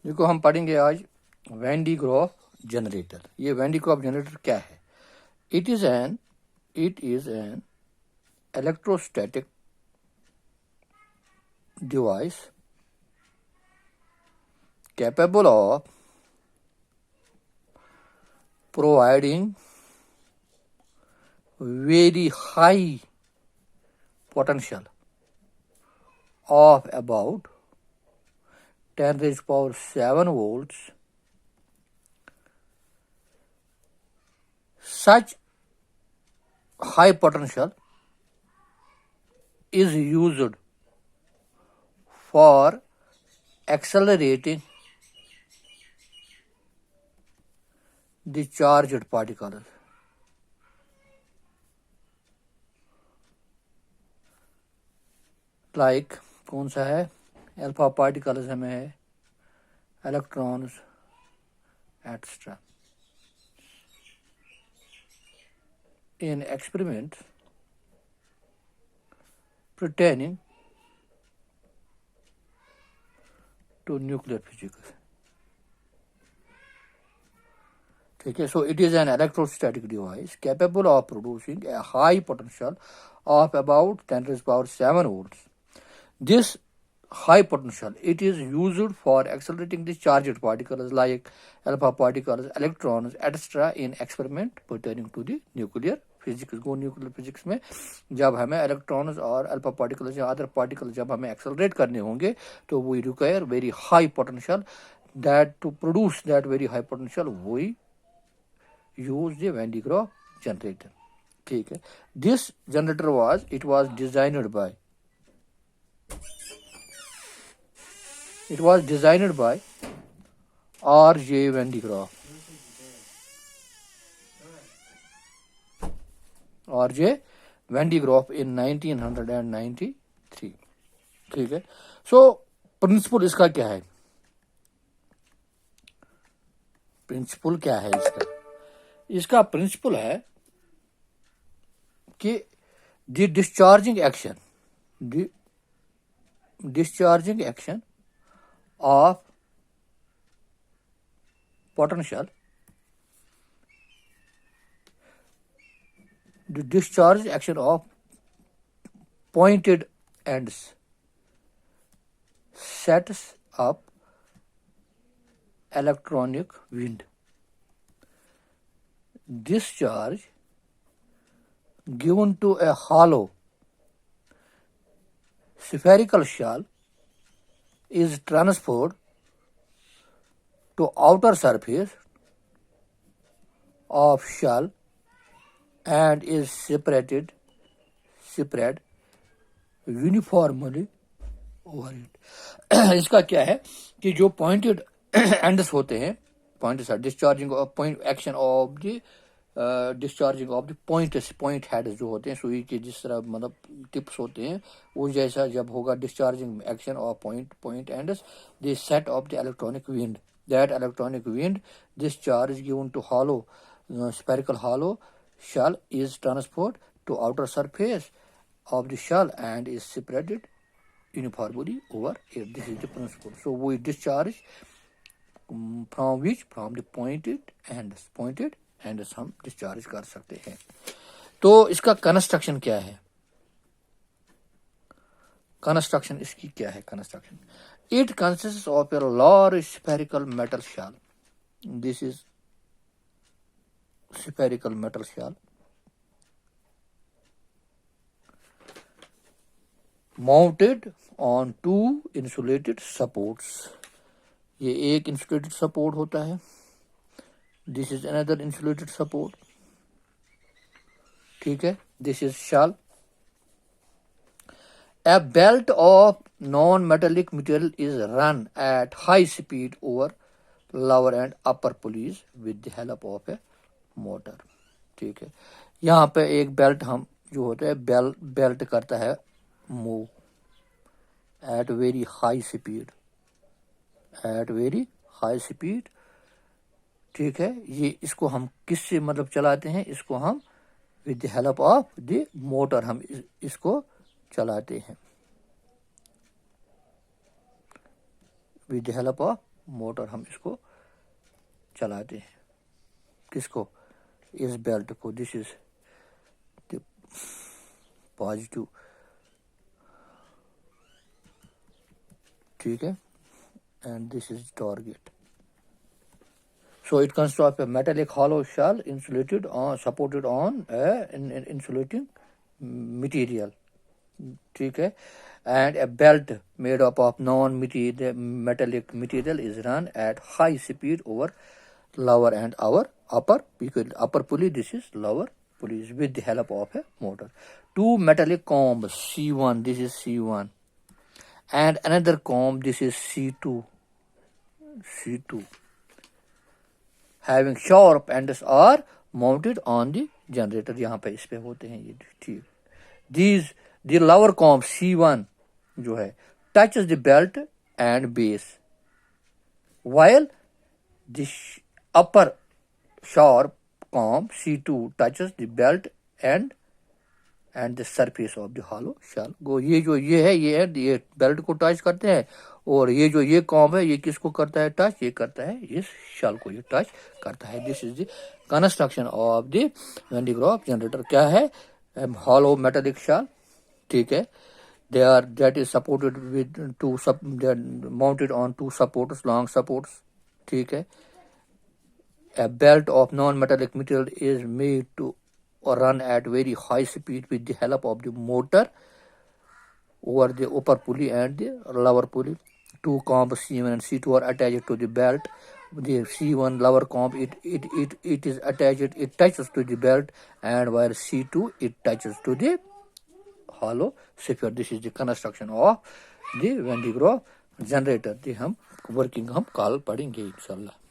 देखो हम पढ़ेंगे आज वैन डी ग्रॉफ जनरेटर। ये वैन डी ग्रॉफ जनरेटर क्या है? It is an electrostatic device capable of providing very high potential of about 10 raised to power 7 volts. Such high potential is used for accelerating the charged particles. Like कौन सा है? Alpha particles हमें है, electrons etcetera. In experiments pertaining to nuclear physics. ठीक है, so it is an electrostatic device capable of producing a high potential of about 10 raised to power 7 volts. This high potential, it is used for accelerating the charged particles like alpha particles, electrons, etc. in experiment pertaining to the nuclear physics. Go nuclear physics में जब हमें electrons और alpha particles या other particles जब हमें accelerate करने होंगे तो we require very high potential, that to produce that very high potential we use the Van de Graaff generator. ठीक है, this generator was designed by R.J. Van de Graaff. R.J. Van de Graaff in 1993. ठीक है, so principal इसका क्या है? Principal क्या है इसका? इसका प्रिंसिपल है कि the discharging action of potential, the discharge action of pointed ends sets up electronic wind. Discharge given to a hollow spherical shell is transferred to outer surface of shell and is spread uniformly over it. इसका क्या है कि जो pointed ends होते हैं, point discharging of point action of the discharging of the point head जो होते हैं सुई के जिस तरह मतलब टिप्स होते हैं वो जैसा जब होगा discharging action of point ends the set of the electronic wind, that electronic wind discharge given to hollow spherical hollow shell is transferred to outer surface of the shell and is spread uniformly over it. This is the principle. So we discharge from the pointed ends हम discharge कर सकते हैं. तो इसका construction क्या है? Construction इसकी क्या है? Construction, it consist of a large spherical metal shell. This is spherical metal shell mounted on two insulated supports. ये एक इंसुलेटेड सपोर्ट होता है. This is another insulated support. ठीक है, this is shell. A belt of non-metallic material is run at high speed over lower and upper pulleys with the help of a motor. ठीक है, यहाँ पे एक belt हम जो होता है बेल्ट करता है move at very high speed. ठीक है, ये इसको हम किससे मतलब चलाते हैं? इसको हम with the help of the motor हम इसको चलाते हैं. with the help of motor हम इसको चलाते हैं, किसको, इस बेल्ट को, दिस इज द पॉजिटिव, ठीक है, and this is target. So it consists of a metallic hollow shell insulated on, supported on an insulating material, ठीक है, and a belt made up of non-metallic material is run at high speed over lower and our upper pulley. This is lower pulleys with the help of a motor. Two metallic combs, C1, this is C1, and another comb, this is C2, having sharp ends are mounted on the generator. यहाँ पे इस पे होते हैं ये, ठीक. These the lower comb C1 जो है touches the belt and base, while the upper sharp comb C2 touches the belt and the surface of the hollow shell. गो ये जो ये है ये बेल्ट को टच करते हैं, और ये जो ये कॉम्ब है ये किसको करता है टच, ये करता है इस शल को, ये टच करता है. This is the construction of the Van de Graaff generator. क्या है, हॉलो मेटालिक शल, ठीक है, they are that is supported with they are mounted on two supports, long supports, ठीक है. A belt of non-metallic material is made to run at very high speed with the help of the motor over the upper pulley and the lower pulley. Two combs C1 and C2 are attached to the belt. The C1 lower comb it is attached, it touches to the belt, and while C2 it touches to the hollow sphere. This is the construction of the Van de Graaff generator. the हम working हम कल पढ़ेंगे इंशाल्लाह.